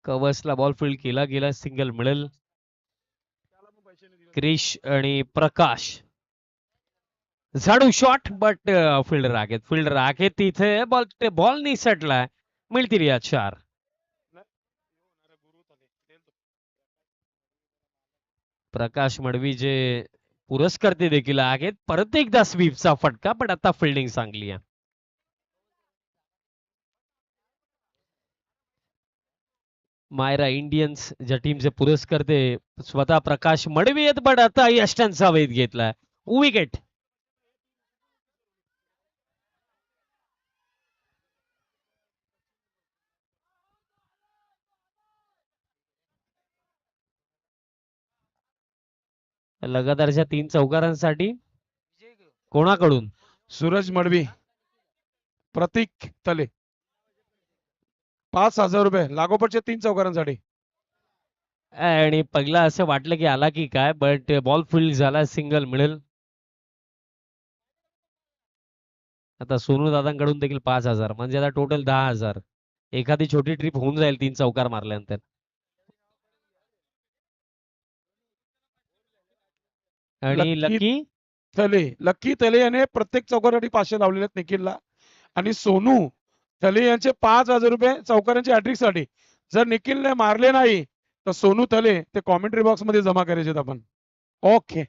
कवचला ball field केला गेला, single मिळेल. क्रिश आणि प्रकाश झाडू शॉट, बट फिल्डर आहेत तिथे. बॉल निसटलाय, मिळतील या 4. प्रकाश मडवी जे पुरस्कर्ते देखील आहेत. परत एकदा स्वीपचा फटका, पण आता फिल्डिंग चांगली आहे. मायरा इंडियन्स ज्या टीमचे पुरस्कर्ते स्वतः प्रकाश मडवी आहेत, पण आता यष्टांचा वेध घेतलाय. विकेट. लगातारच्या 3 चौकारांसाठी कोणाकडून? सूरज मडवी, प्रतीक तले, 5,000 रुपये लागोपाठच्या 3 चौकारांसाठी. आणि पहिला असं वाटलं की आला की काय, बट बॉल फील्ड झाला, सिंगल मिळेल. आता सोनू दादांकडून देखील 5,000, म्हणजे आता टोटल 10,000. एखादी छोटी ट्रिप होऊन जाईल 3 चौकार मारल्यानंतर. आणि लक्की तले याने प्रत्येक चौकारासाठी 500 लावलेले आहेत निखिलला. आणि सोनू तले यांचे 5,000 रुपये चौकारांच्या हॅट्रिक साठी. जर निखिलने मारले नाही तर सोनू तले ते कॉमेंट्री बॉक्स मध्ये जमा करायचे आहेत आपण. ओके.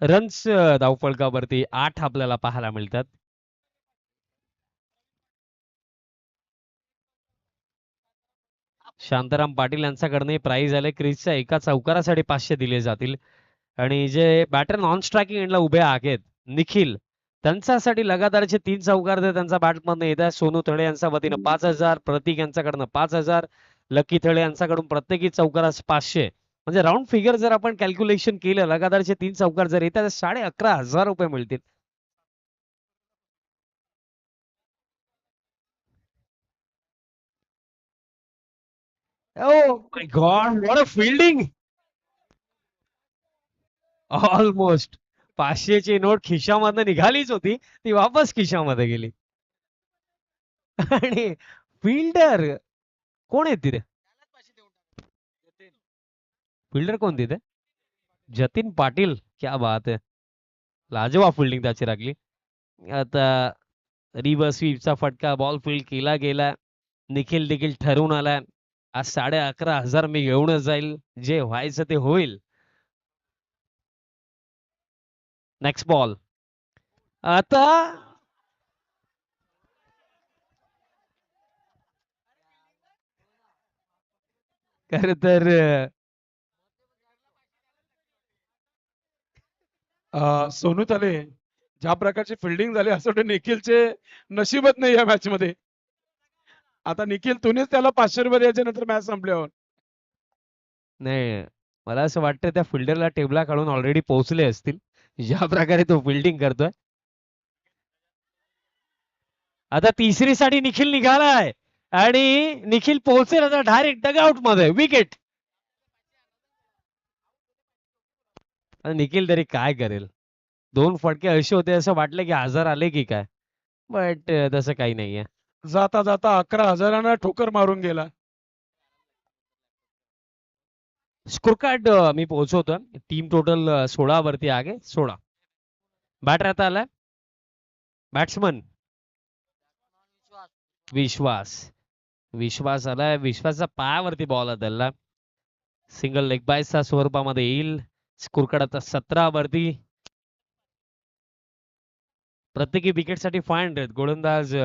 रन्स धावफलकावरती 8 आपल्याला पाहायला मिळतात. शांताराम पाटील यांच्याकडनं प्राइज आले. क्रिसच्या एका चौकारासाठी 500 दिले जातील. आणि जे बॅटर नॉन स्ट्रायकिंग एंडला उभे आहेत निखिल, त्यांच्यासाठी लगातारचे 3 चौकार त्यांचा बॅटमधनं येत आहे. सोनू थळे यांच्या वतीनं 5,000, प्रतीक यांच्याकडनं 5,000, लकी थळे यांच्याकडून प्रत्येकी चौकारास 500. म्हणजे राऊंड फिगर जर आपण कॅल्क्युलेशन केलं, लगातारचे 3 चौकार जर येतात 11,500 रुपये मिळतील. Oh my God, what a fielding! Almost 500ची नोट खिशामधनं निघालीच होती, ती वापस खिशामध्ये गेली. आणि फिल्डर कोण आहे तिथे? फिल्डर कोण तिथे? जतीन पाटील. क्या बात आहे, लाजवाब फिल्डिंग त्याची लागली. आता रिव्हर्स स्वीपचा फटका, बॉल फील्ड केला गेला. निखिल देखील ठरवून आलाय, आज 11,500 मी घेऊनच जाईल, जे व्हायचं ते होईल. Next ball. आता खर तर सोनू तले ज्या प्रकारची फिल्डिंग झाली असं वाटतं निखिलचे नशीबच नाही या मॅच मध्ये. आता निखिल तुम्हीच त्याला 500 रुपये द्यायचे नंतर मॅच संपल्यावर. नाही, मला असं वाटतं त्या फिल्डरला टेबला काढून ऑलरेडी पोहोचले असतील, ज्या प्रकारे तो फिल्डिंग करतोय. आता तिसरी साठी निखिल निघालाय आणि निखिल पोहोचेल आता डायरेक्ट डगआउट मध्ये. विकेट. निखिल तरी काय करेल, 2 फटके असे होते असं वाटलं की 1000 आले की काय, बट तसं काही नाहीये. जाता जाता 11,000 ठोकर मारून गेला. स्कोर कार्ड मी पोहोचवतो. टीम टोटल 16 वरती आहे, 16. बॅटर आता आलाय बॅट्समन विश्वास आलाय. विश्वासच्या पायावरती बॉल आदळला, सिंगल लेग बायच्या स्वरूपामध्ये येईल. स्कोर कार्ड आता 17 वरती. प्रत्येकी विकेट साठी 500. गोलंदाज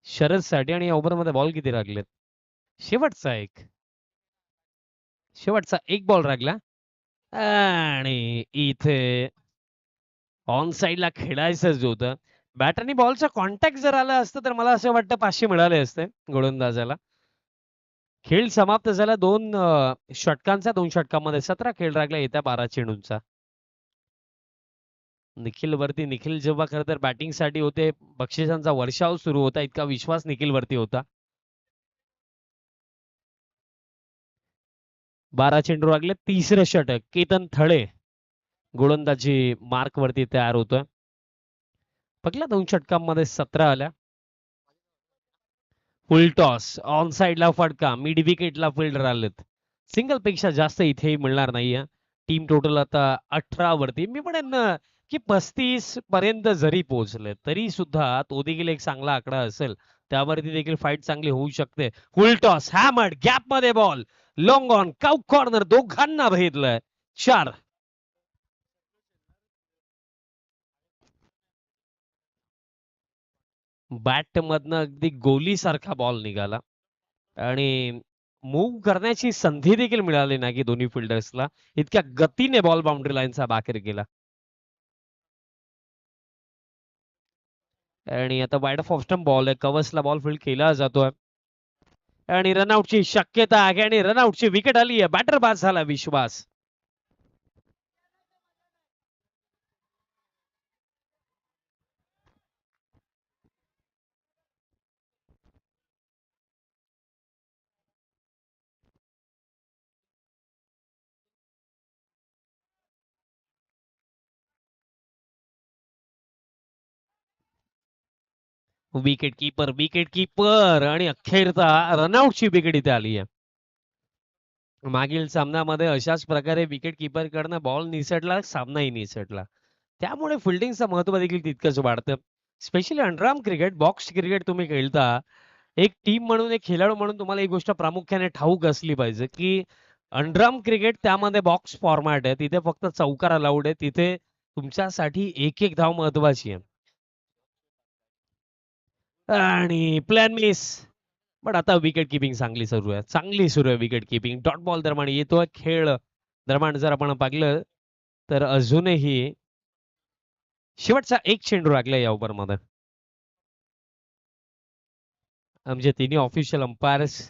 शरद साठी. आणि ओव्हर मध्ये बॉल किती लागलेत? शेवटचा एक बॉल लागला. आणि इथे ऑन साइडला खेळायचंच होतं. बॅटरनी बॉलचा कॉन्टॅक्ट जर आला असतं तर मला असं वाटतं 500 मिळाले असते गोलंदाजाला. खेळ समाप्त झाला 2 षटकांचा. 2 षटकांमध्ये 17 खेळ लागला येत्या 12 चेंडूंचा. निखिल वरती, निखिल जेव्हा खरं तर बॅटिंग साठी होते, बक्षिसांचा वर्षाव सुरू होता, इतका विश्वास निखिल वरती होता. 12 चेंडू लागले. तिसरं षटक. केतन थळे गोलंदाजी मार्क वरती तयार होतोय. पहिल्या 2 षटकांमध्ये 17 आल्या. फुल टॉस ऑन साइडला फटका मिड विकेटला फिल्डर आलेत. सिंगल पेक्षा जास्त इथेही मिळणार नाहीये. टीम टोटल आता 18 वरती. मी म्हणेन की 35 पर्यंत जरी पोहोचले तरी सुद्धा तो देखील एक चांगला आकडा असेल. त्यावरती देखील फाईट चांगली होऊ शकते. फुल टॉस हॅमर्ड गॅप मध्ये बॉल लॉंग ऑन काउक कॉर्नर दोघांना भेटलंय 4. बॅट मधनं अगदी गोलीसारखा बॉल निघाला आणि मूव्ह करण्याची संधी देखील मिळाली नाही की दोन्ही फिल्डर्सला. इतक्या गतीने बॉल बाउंड्री लाईनचा बाहेर गेला. आणि आता वाईड ऑफ स्टंप बॉल आहे. कवचला बॉल फील्ड केला जातोय आणि रनआउटची शक्यता आहे आणि रनआउटची विकेट आली आहे. बॅटर बाद झाला विश्वास. विकेट कीपर आणि अखेरचा रनआउटची विकेट इथे आली आहे. मागील सामन्यामध्ये अशाच प्रकारे विकेट कीपर कडनं बॉल निसटला, सामनाही निसटला. त्यामुळे फिल्डिंगचं महत्व देखील तितकंच वाढतं. Specially underarm cricket, box cricket तुम्ही खेळता. एक टीम म्हणून, एक खेळाडू म्हणून तुम्हाला एक गोष्ट प्रामुख्याने ठाऊक असली पाहिजे की अंडरआर्म क्रिकेट त्यामध्ये बॉक्स फॉर्मॅट आहे. तिथे फक्त चौकार अलाउड आहे. तिथे तुमच्यासाठी एक एक धाव महत्वाची आहे. आणि प्लॅन मिस. पण आता विकेट किपिंग चांगली सुरू आहे. चांगली सुरू आहे विकेट किपिंग. डॉट बॉल दरम्यान येतोय खेळ दरम्यान जर आपण पाहिलं तर अजूनही शेवटचा एक चेंडू लागला या ओव्हरमध्ये. आमचे तिन्ही ऑफिशियल अंपायर्स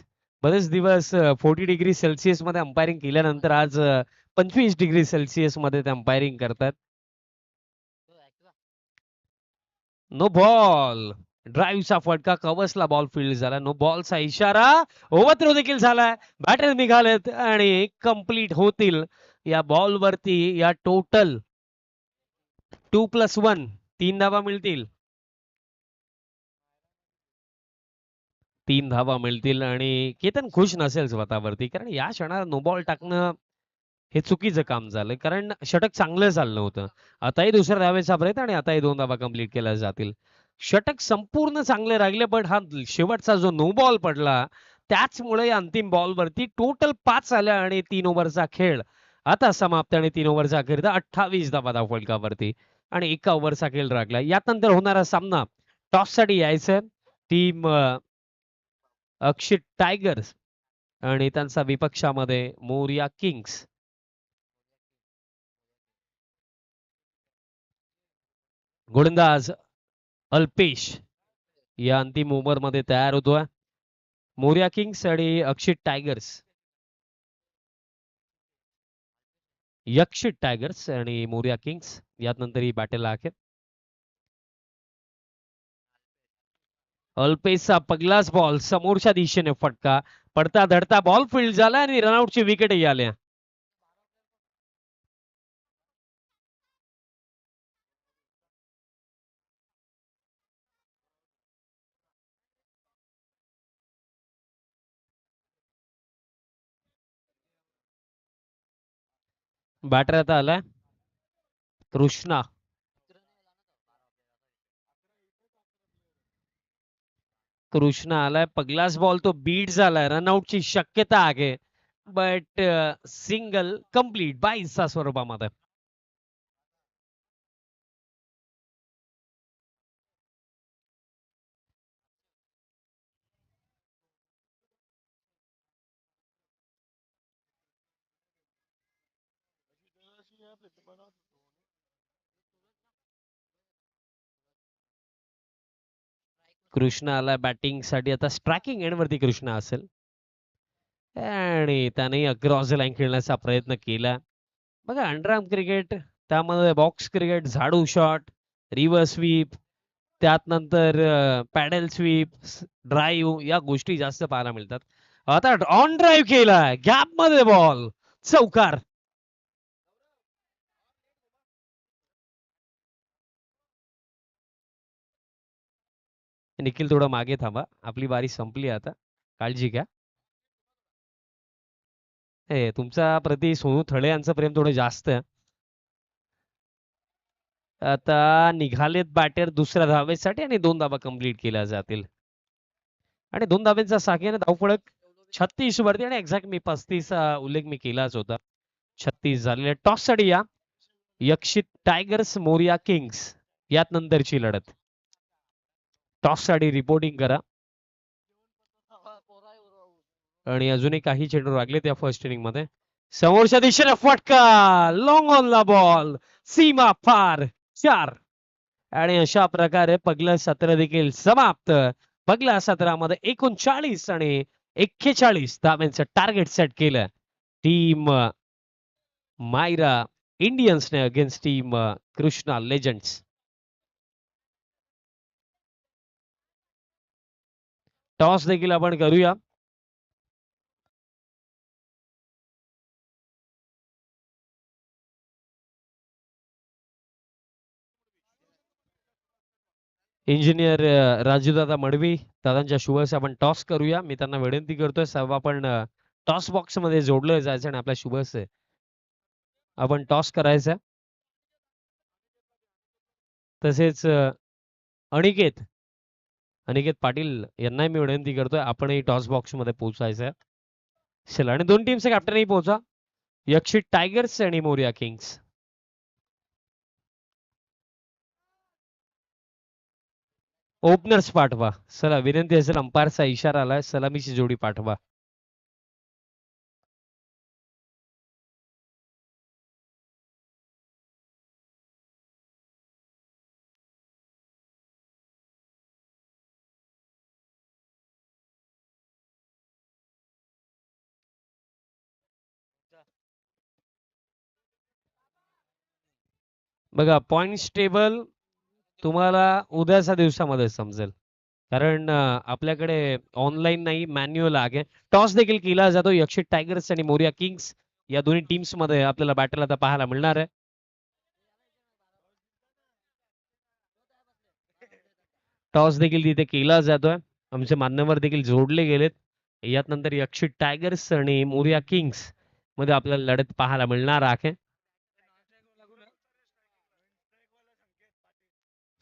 बरेच दिवस 40 डिग्री सेल्सिअस मध्ये अंपायरिंग केल्यानंतर आज 25 डिग्री सेल्सिअस मध्ये ते अंपायरिंग करतात. No ball. ड्राईव्हचा फटका कवचला बॉल फील्ड झाला. नो बॉलचा इशारा. ओव्हरथ्रो देखील झालाय. बॅटर निघालेत आणि कंप्लीट होतील या बॉल वरती. या टोटल 2+1 3 धावा मिळतील. 3 धावा मिळतील आणि केतन खुश नसेल स्वतःवरती कारण या क्षणाला नो बॉल टाकणं हे चुकीचं काम झालं. कारण षटक चांगलं चाललं होतं. आताही दुसऱ्या धावेचा प्रयत्न आणि आताही 2 धावा कंप्लीट केल्या जातील. षटक संपूर्ण चांगले राहिले पण हा शेवटचा जो नो बॉल पडला त्याचमुळे या अंतिम बॉल वरती टोटल 5 आल्या आणि 3 ओव्हरचा खेळ आता समाप्त आणि 3 ओव्हरचा अखेर 28 धावा धावफलकावरती आणि 1 ओव्हरचा खेळ राखला. यानंतर होणारा सामना टॉस साठी यायचं टीम अक्षित टायगर्स आणि त्यांचा विपक्षामध्ये मोरिया किंग्स. गोलंदाज अल्पेश या अंतिम ओव्हर मध्ये तयार होतोय. मोरिया किंग्स आणि अक्षित टायगर्स. यक्षित टायगर्स आणि मोरिया किंग्स यानंतर ही बॅटल आहे. अल्पेशचा पहिलाच बॉल समोरच्या दिशेने फटका पडता धडता बॉल फील्ड झाला आणि रनआउटची विकेटही आल्या. बॅटर आता आलाय कृष्णा. कृष्णा आलाय. पहिलाच बॉल तो बीट झालाय. रनआउटची शक्यता आहे बट सिंगल कंप्लीट 22 स्वरूपामध्ये. कृष्णा आलाय बॅटिंग साठी. आता स्ट्रायकिंग एंड वरती कृष्णा असेल आणि त्याने अक्रॉस लाईन खेळण्याचा प्रयत्न केला. बघा अंडरआर्म क्रिकेट त्यामध्ये बॉक्स क्रिकेट झाडू शॉट रिव्हर्स स्वीप त्यात नंतर पॅडल स्वीप ड्राईव्ह या गोष्टी जास्त पाहायला मिळतात. आता ऑन ड्राईव्ह केलाय गॅप मध्ये बॉल चौकार. निखिल थोडं मागे थांबा, आपली बारी संपली आता, काळजी घ्या. तुमचा प्रति सोनू थळे यांचं प्रेम थोडं जास्त आहे. आता निघालेत बॅटर दुसऱ्या धावेसाठी आणि 2 धावा कंप्लीट केल्या जातील. आणि 2 धाब्यांचा साखळीने धावफलक 36 वरती आणि एक्झॅक्ट मी 35 उल्लेख मी केलाच होता. 36 झालेले. टॉस साठी या यक्षित टायगर्स मोरिया किंग्स यात नंतरची लढत. टॉस साठी रिपोर्टिंग करा. आणि अजूनही काही चेंडू लागले त्या फर्स्ट इनिंग मध्ये. समोरच्या दिशेने फटका, लॉंग ऑन ला बॉल, सीमा पार, 4. आणि अशा प्रकारे पहिलं सत्र देखील समाप्त. पहिल्या सत्रामध्ये 39 आणि 41 धाब्यांचं टार्गेट सेट केलं टीम मायरा इंडियन्सने against team Krishna legends. Toss देखील आपण करूया. इंजिनियर राजूदादा मडवी दादांच्या शुभस आपण टॉस करूया. मी त्यांना विनंती करतोय सर्व आपण टॉस बॉक्स मध्ये जोडलं जायचं आणि आपल्या शुभस आपण टॉस करायचा. तसेच अनिकेत अनिकेत पाटील यांनाही मी विनंती करतोय आपणही टॉस बॉक्स मध्ये पोहोचायचं आहे. चला आणि 2 टीमचे कॅप्टनही पोहोचा. यक्षित टायगर्स आणि मोरिया किंग्स. ओपनर्स पाठवा. चला विनंती असेल, अंपायरचा इशारा आलाय, सलामीची जोडी पाठवा. बघा पॉइंट्स टेबल तुम्हाला उद्याच्या दिवसामध्ये समजेल. कारण आपल्याकडे ऑनलाईन नाही, मॅन्युअल आहे. टॉस देखील केला जातो. यक्षित टायगर्स आणि मोरिया किंग्स या दोन्ही टीम्स मध्ये आपल्याला बॅटल आता पाहायला मिळणार आहे. टॉस देखील तिथे केला जातोय. आमचे मान्यवर देखील जोडले गेलेत. यात नंतर यक्षित टायगर्स आणि मोरिया किंग्स मध्ये आपल्याला लढत पाहायला मिळणार आहे.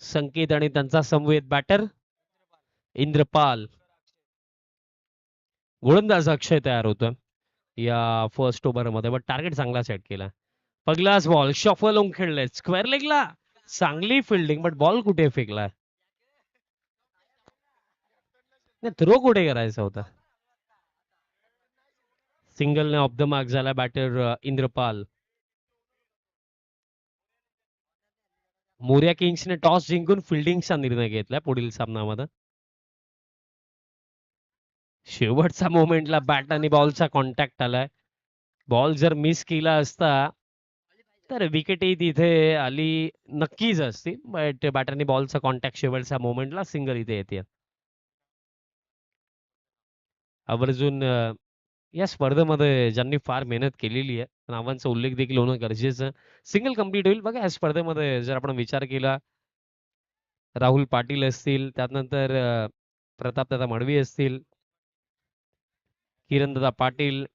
संकेत आणि त्यांचा समवेत बॅटर इंद्रपाल. गोलंदाज अक्षय तयार होतोय या फर्स्ट ओव्हर मध्ये. पण टार्गेट चांगला सेट केला. पहिलाच बॉल शफल होऊन खेळले स्क्वेअर लेगला. चांगली फिल्डिंग, बट बॉल कुठे फेकला? थ्रो कुठे करायचा होता? सिंगलने ऑफ द मार्क झाला बॅटर इंद्रपाल. मोरिया किंग्सने टॉस जिंकून फिल्डिंगचा निर्णय घेतला पुढील सामन्यामध्ये. शेवटचा मोमेंटला बॅट आणि बॉलचा कॉन्टॅक्ट आलाय. बॉल जर मिस केला असता तर विकेटही तिथे आली नक्कीच असती. बट बॅटरनी बॉलचा कॉन्टॅक्ट शेवटच्या मोमेंटला सिंगल इथे येते. आवर्जून या स्पर्धेमध्ये ज्यांनी फार मेहनत केलेली आहे नावांचा उल्लेख देखील होणं गरजेचं. सिंगल कंप्लीट होईल बघा या स्पर्धेमध्ये. जर आपण विचार केला, राहुल पाटील असतील, त्यानंतर प्रतापदादा मडवी असतील, किरणदादा पाटील,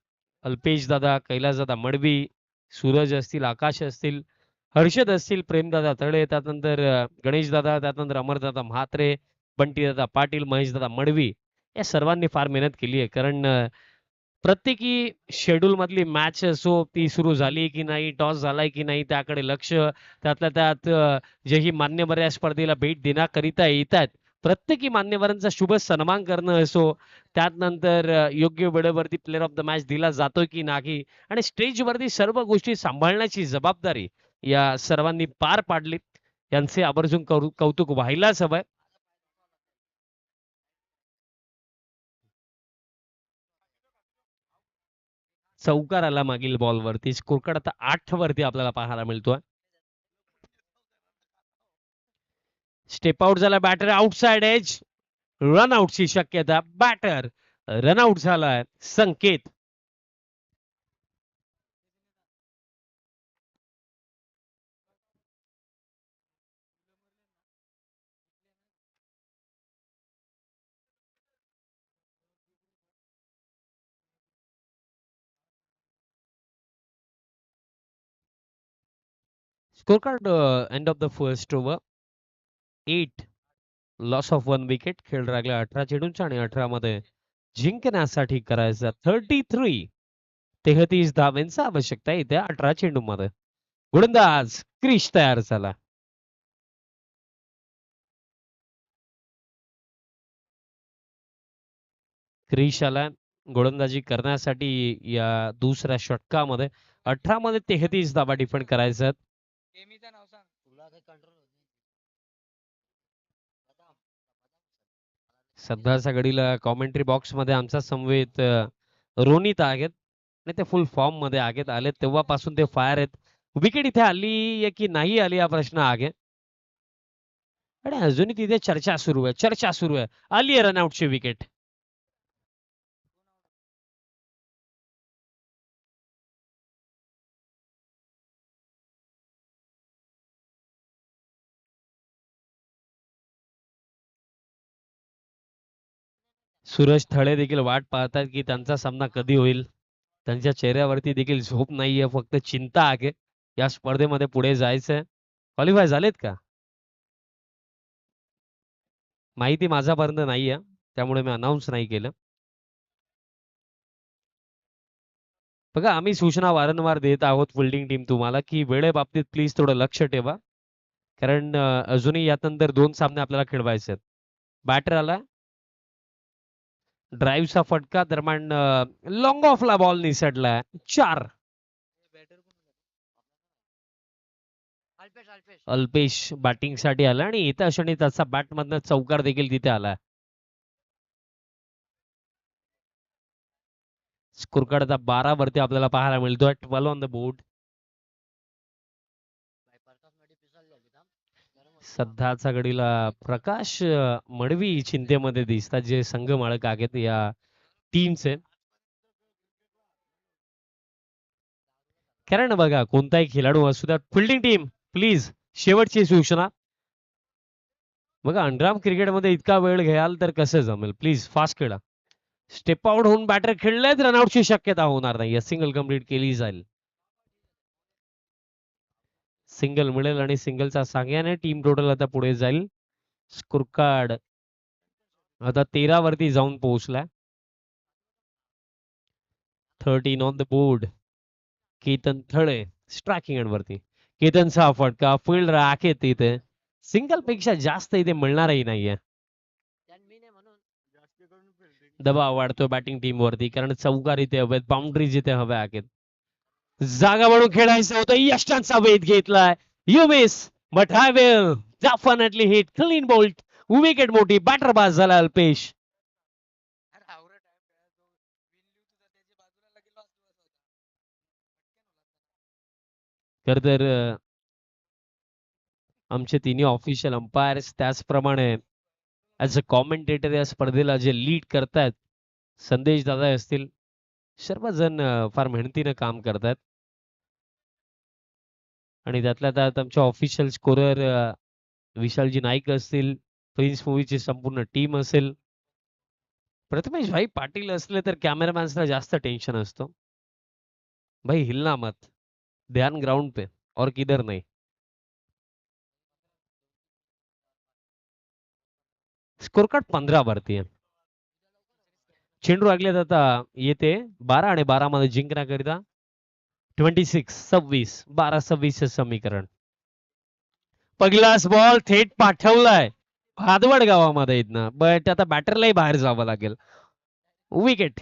अल्पेशदादा, कैलासदादा मडवी, सूरज असतील, आकाश असतील, हर्षद असतील, प्रेमदादा तळे, त्यानंतर गणेशदादा, त्यानंतर अमरदादा म्हात्रे, बंटीदादा पाटील, महेशदादा मडवी या सर्वांनी फार मेहनत केली आहे. कारण प्रत्येकी शेड्यूल मधली मॅच असो ती सुरू झाली की नाही, टॉस झालाय की नाही, त्याकडे लक्ष. त्यातल्या त्यात जे ही मान्यवर या स्पर्धेला भेट देण्याकरिता येत आहेत प्रत्येकी मान्यवरांचा शुभ सन्मान करणं असो, त्यानंतर योग्य वेळेवरती प्लेअर ऑफ द मॅच दिला जातोय की नाही, आणि स्टेजवरती सर्व गोष्टी सांभाळण्याची जबाबदारी या सर्वांनी पार पाडली. यांचे आवर्जून कौतुक व्हायलाच हवंय. चौकार आला मागील बॉलवरती. स्कोरकार्ड आता 8 वरती आपल्याला पाहायला मिळतोय. स्टेप आउट झाला बॅटर, आउटसाइड एज, रन आउटची शक्यता. बॅटर रन आउट झालाय संकेत. Score card end of the first over 8 loss of 1 wicket. खेळ लागला 18 चेंडूंचा आणि 18 मध्ये जिंकण्यासाठी करायचा 33 धावांची आवश्यकता आहे त्या 18 चेंडूंमध्ये. गोलंदाज क्रिश तयार झाला. क्रिश आला गोलंदाजी करण्यासाठी या दुसऱ्या षटकामध्ये. 18 मध्ये 33 धावा डिफेंड करायचं. सध्याच्या घडीला कॉमेंट्री बॉक्स मध्ये आमचा समवेत रोनित आहेत आणि ते फुल फॉर्म मध्ये आले तेव्हापासून ते फायर आहेत. विकेट इथे आली की नाही आली हा प्रश्न आहे आणि अजूनही तिथे चर्चा सुरू आहे. आली आहे रनआउटची विकेट. सूरज थळे देखील वाट पाहतात की त्यांचा सामना कधी होईल. त्यांच्या चेहऱ्यावरती देखील झोप नाहीये, फक्त चिंता आहे. या स्पर्धेमध्ये पुढे जायचंय. क्वालिफाय झालेत का माहिती माझ्यापर्यंत नाहीये, त्यामुळे मी अनाऊन्स नाही केलं. बघा आम्ही सूचना वारंवार देत आहोत फिल्डिंग टीम तुम्हाला की वेळेबाबतीत प्लीज थोडं लक्ष ठेवा, कारण अजूनही यानंतर 2 सामने आपल्याला खेळवायचे आहेत. बॅटर आला, ड्राईव्हचा फटका दरम्यान लॉंग ऑफला बॉल निसटला. 4. अल्पेश बॅटिंग साठी आला आणि येत्या क्षणी त्याचा बॅट मधनं चौकार देखील तिथे आला. स्कोर कार्ड आता 12 वरती आपल्याला पाहायला मिळतोय. 12 ऑन द बोर्ड. सध्याच्या घडीला प्रकाश मडवी चिंतेमध्ये दिसतात, जे संघ मालक आहेत या टीमचे. कारण बघा कोणताही खेळाडू असू द्या, फिल्डिंग टीम प्लीज शेवटची सूचना. बघा अंडरआर्म क्रिकेटमध्ये इतका वेळ घ्याल तर कसं जमेल. प्लीज फास्ट खेळा. स्टेप आउट होऊन बॅटर खेळलेत, रनआउटची शक्यता होणार नाही. सिंगल कंप्लीट केली जाईल. सिंगल मिळेल आणि सिंगलचा सांग्याने टीम टोटल आता पुढे जाईल. स्कोर कार्ड आता 13 वरती जाऊन पोहोचलाय. 13 on the board. Ketan Thale striking end वरती. केतनचा फटका फील्ड राखेत इथे. सिंगल पेक्षा जास्त इथे मिळणारही नाहीये. दबाव वाढतोय बॅटिंग टीम वरती, कारण चौकार इथे हवेत, बाउंड्रीज इथे हव्या आहेत. जागा म्हणून खेळायचं होतं, यष्टांचा वेध घेतलाय. You miss but I will definitely hit clean bolt. Wicket मोठी. बॅटर बाद झाला अल्पेश. खर तर आमचे तिन्ही ऑफिशियल अंपायर्स त्याचप्रमाणे ऍज अ कॉमेंटेटर या स्पर्धेला जे लीड करतायत संदेश दादा असतील, सर्वजण फार मेहनतीनं काम करतात. आणि त्यातल्या त्यात आमचे ऑफिशियल स्कोरर विशालजी नाईक असतील, प्रिन्स मूवीची संपूर्ण टीम असेल. प्रथमेश भाई पाटील असले तर कॅमेरामॅन्सला जास्त टेन्शन असतो. भाई हिलना मत, ध्यान ग्राउंड पे और किधर नाही. स्कोर कार्ड 15 वरती आहे. चेंडू लागलेत आता येते 12 आणि 12 मध्ये जिंकण्याकरिता 26 12-26 चे समीकरण. पहिलाच बॉल थेट पाठवलाय हादवड गावामध्ये इथनं, बट आता बॅटरलाही बाहेर जावं लागेल. विकेट.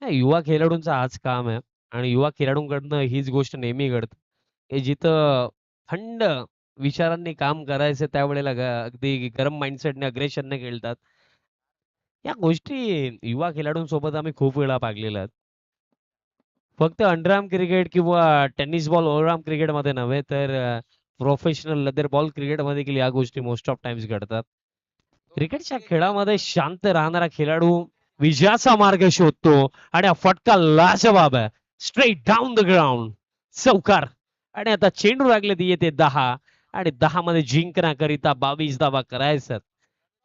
युवा खेळाडूंचं आज काम आहे आणि युवा खेळाडूंकडनं हीच गोष्ट नेहमी घडते. हे जिथं थंड विचारांनी काम करायचं त्यावेळेला अगदी गरम माइंडसेटने अग्रेशनने खेळतात. या गोष्टी युवा खेळाडूंसोबत आम्ही खूप वेळा पाहिलेल्या आहेत. फक्त अंडरआर्म क्रिकेट किंवा टेनिस बॉल ओव्हरआर्म क्रिकेटमध्ये नव्हे, तर प्रोफेशनल लेदर बॉल क्रिकेटमध्ये देखील या गोष्टी मोस्ट ऑफ टाइम्स घडतात. क्रिकेटच्या खेळामध्ये शांत राहणारा खेळाडू विजयाचा मार्ग शोधतो आणि हा फटका लाजवाब आहे. Straight down the ground. चौकार. आणि आता चेंडू लागले ती येते 10 आणि 10 मध्ये जिंकण्याकरिता 22 धावा करायचं.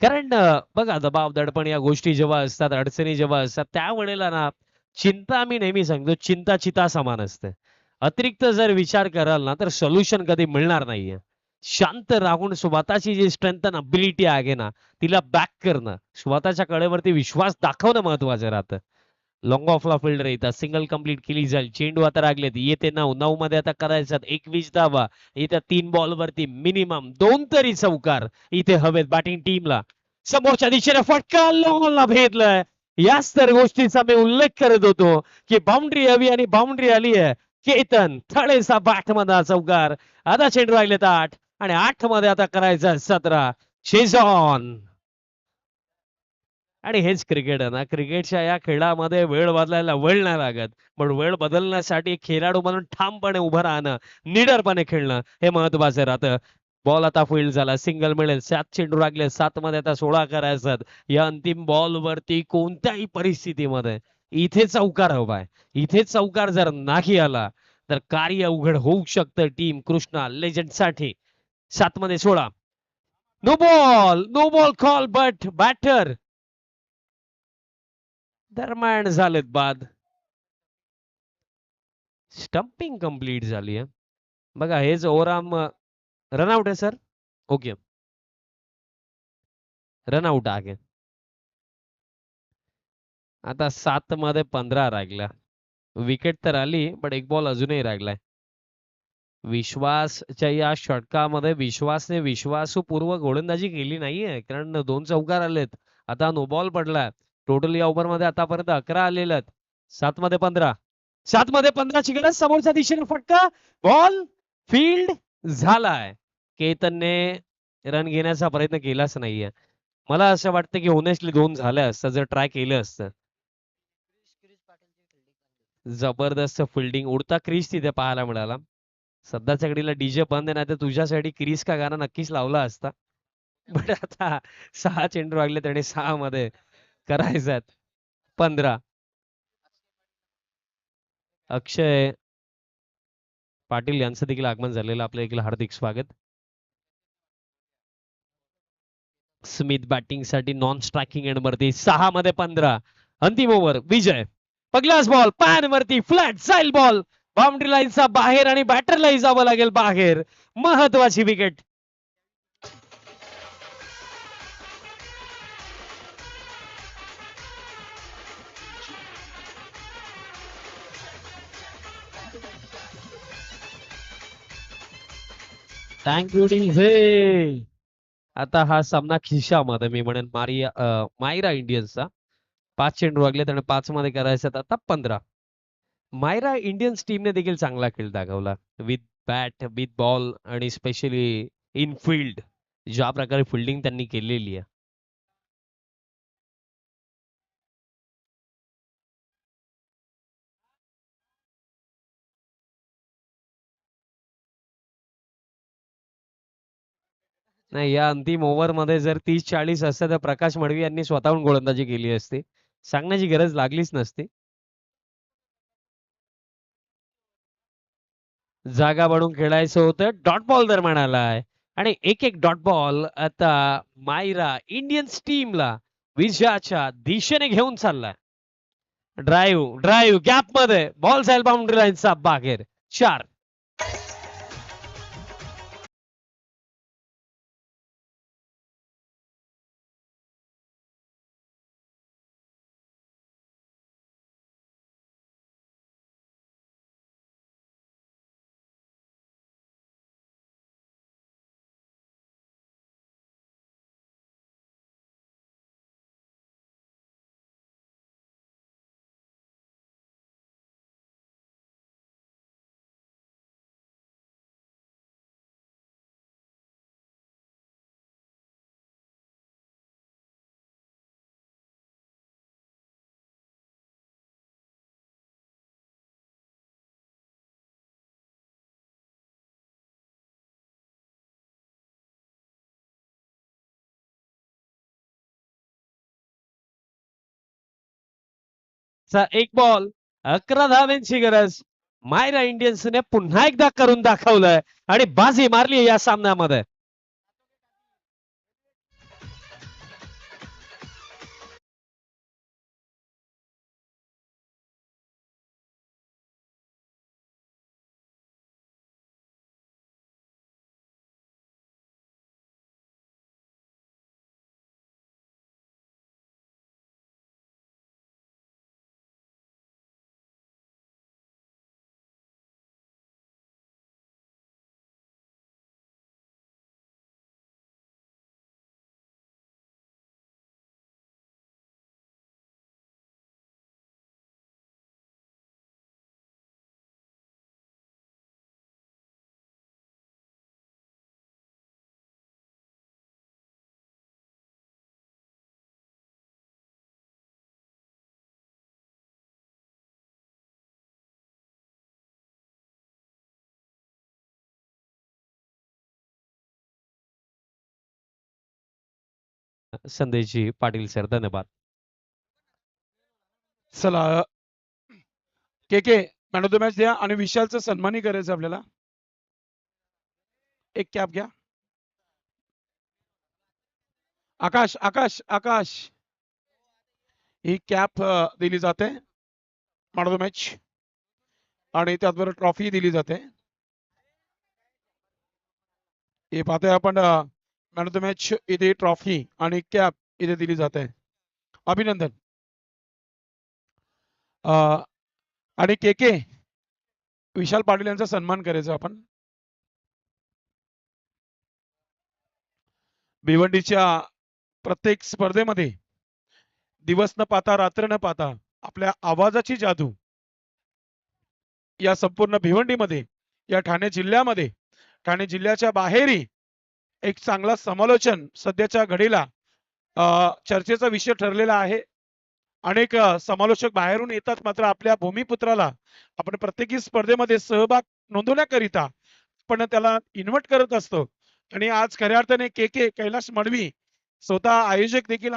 कारण बघा दबाव दडपण या गोष्टी जेव्हा असतात, अडचणी जेव्हा असतात, त्यावेळेला ना चिंता मी नेहमी सांगतो, चिंता चिता समान असते. अतिरिक्त जर विचार कराल ना, तर सोल्युशन कधी मिळणार नाहीये. शांत राहून स्वतःची जी स्ट्रेंथ अँड अबिलिटी आहे ना, तिला बॅक करणं, स्वतःच्या कळेवरती विश्वास दाखवणं महत्वाचं राहतं. लॉंग ऑफला फिल्डर येतात, सिंगल कंप्लीट केली जाईल, चेंडू आता लागलेत, येते 9 मध्ये आता करायचं 21 धावा, येत्या 3 बॉलवरती मिनिमम 2 तरी चौकार इथे हवेत बॅटिंग टीमला. समोरच्या दिशेने फटका लॉंगला भेदलाय. याच तर गोष्टीचा मी उल्लेख करत होतो की बाउंड्री हवी आणि बाउंड्री आली आहे. केतन थळेचा बॅट मधला चौकार. आता चेंडू राहिलेत 8 आणि 8 मध्ये आता करायचं 17. शेजॉन आणि हेच क्रिकेट आहे ना. क्रिकेटच्या या खेळामध्ये वेळ बदलायला वेळ नाही लागत. पण वेळ बदलण्यासाठी एक खेळाडू म्हणून ठामपणे उभं राहणं, निडरपणे खेळणं हे महत्वाचं राहतं. बॉल आता फील्ड झाला, सिंगल मिळेल. 7 चेंडू लागले, 7 मध्ये आता 16 करायचं. या अंतिम बॉल वरती कोणत्याही परिस्थितीमध्ये इथे चौकार हवाय. इथे चौकार जर नाही आला तर कार्य अवघड होऊ शकतं टीम कृष्णा लेजंड साठी. 7 मध्ये 16. No ball call but batter दरम्यान झालेत बाद. स्टंपिंग कंप्लीट झाली आहे. बघा हेच ओव्हरआर्म रनआउट आहे सर. ओके, रनआउट आहे. आता 7 मध्ये 15 राहिल्या. विकेट तर आली पण एक बॉल अजूनही राहिलाय. विश्वासच्या या षटकामध्ये विश्वासने विश्वासूपूर्वक गोलंदाजी केली नाहीये, कारण 2 चौकार आलेत. आता नो बॉल पडलाय. टोटल या ओव्हर मध्ये आतापर्यंत 11 आलेले आहेत. 7 मध्ये 15. 7 मध्ये 15 ची गरज. समोरच्या दिशेने फटका, बॉल फील्ड झालाय. केतनने रन घेण्याचा प्रयत्न केलाच नाहीये. मला असं वाटतं की होनेस्टली 2 झाल्या असतं जर ट्राय केलं असतं. जबरदस्त फिल्डिंग, उडता क्रिस तिथे पाहायला मिळाला. सध्याच्या घडीला डीजे बंद आहे, नाही तर तुझ्यासाठी क्रिस का गाणं नक्कीच लावला असता. पण आता 6 चेंडू लागले त्याने 6 मध्ये करायच्यात 15. अक्षय पाटील यांचं देखील आगमन झालेलं, आपल्या देखील हार्दिक स्वागत. स्मिथ बॅटिंग साठी नॉन स्ट्रायकिंग एंड वरती 6 मध्ये 15. अंतिम ओव्हर विजय. पगलाच बॉल पॅन वरती फ्लॅट जाईल बॉल बाउंड्री लाईनचा बाहेर आणि बॅटरलाही जावं लागेल बाहेर. महत्वाची विकेट. Thank you DJ. आता हा सामना खिशामध्ये मी म्हणेन मायरा इंडियन्सचा. 5 चेंडू लागले आणि 5 मध्ये करायचं आता 15. मायरा इंडियन्स टीमने देखील चांगला खेळ दाखवला. विथ बॅट विथ बॉल आणि स्पेशली इन फील्ड ज्या प्रकारे फिल्डिंग त्यांनी केलेली आहे. नाही, या अंतिम ओव्हर मध्ये जर 30-40 असतं तर प्रकाश मडवी यांनी स्वतःहून गोलंदाजी केली असती. सांगण्याची गरज लागलीच नसती. जागा बनवून खेळायचं होतं. डॉट बॉल दरम्यान आलाय आणि एक डॉट बॉल आता मायरा इंडियन्स टीमला विजयाच्या दिशेने घेऊन चाललाय. ड्राईव्ह गॅप मध्ये बॉल जाईल बाउंड्री लाईनचा बाहेर. 4. एक बॉल 11 धावांची गरज. मायरा इंडियन्सने पुन्हा एकदा करून दाखवलंय आणि बाजी मारली या सामन्यामध्ये. संदेशजी पाटील सर, धन्यवाद. चला के मॅन ऑफ द मॅच द्या आणि विशालचं सन्मानही करायचं आपल्याला. एक कॅप घ्या. आकाश आकाश आकाश ही कॅप दिली जाते मॅन ऑफ द मॅच आणि त्याचबरोबर ट्रॉफी दिली जाते. हे पाहतोय आपण मॅन ऑफ द मॅच इथे ट्रॉफी आणि कॅप इथे दिली जाते. अभिनंदन. आणि के विशाल पाटील यांचा सन्मान करायचा आपण. भिवंडीच्या प्रत्येक स्पर्धेमध्ये दिवस न पाहता रात्र न पाहता आपल्या आवाजाची जादू या संपूर्ण भिवंडीमध्ये, या ठाणे जिल्ह्यामध्ये, ठाणे जिल्ह्याच्या बाहेरही एक चांगला समालोचन सध्याच्या घडीला चर्चेचा विषय ठरलेला आहे. अनेक समालोचक बाहेरून येतात, मात्र आपल्या भूमिपुत्राला आपण प्रत्येकी स्पर्धेमध्ये सहभाग नोंदवण्याकरिता पण त्याला इन्व्हाइट करत असतो. आणि आज खऱ्या अर्थाने के कैलाश मडवी स्वतः आयोजक देखील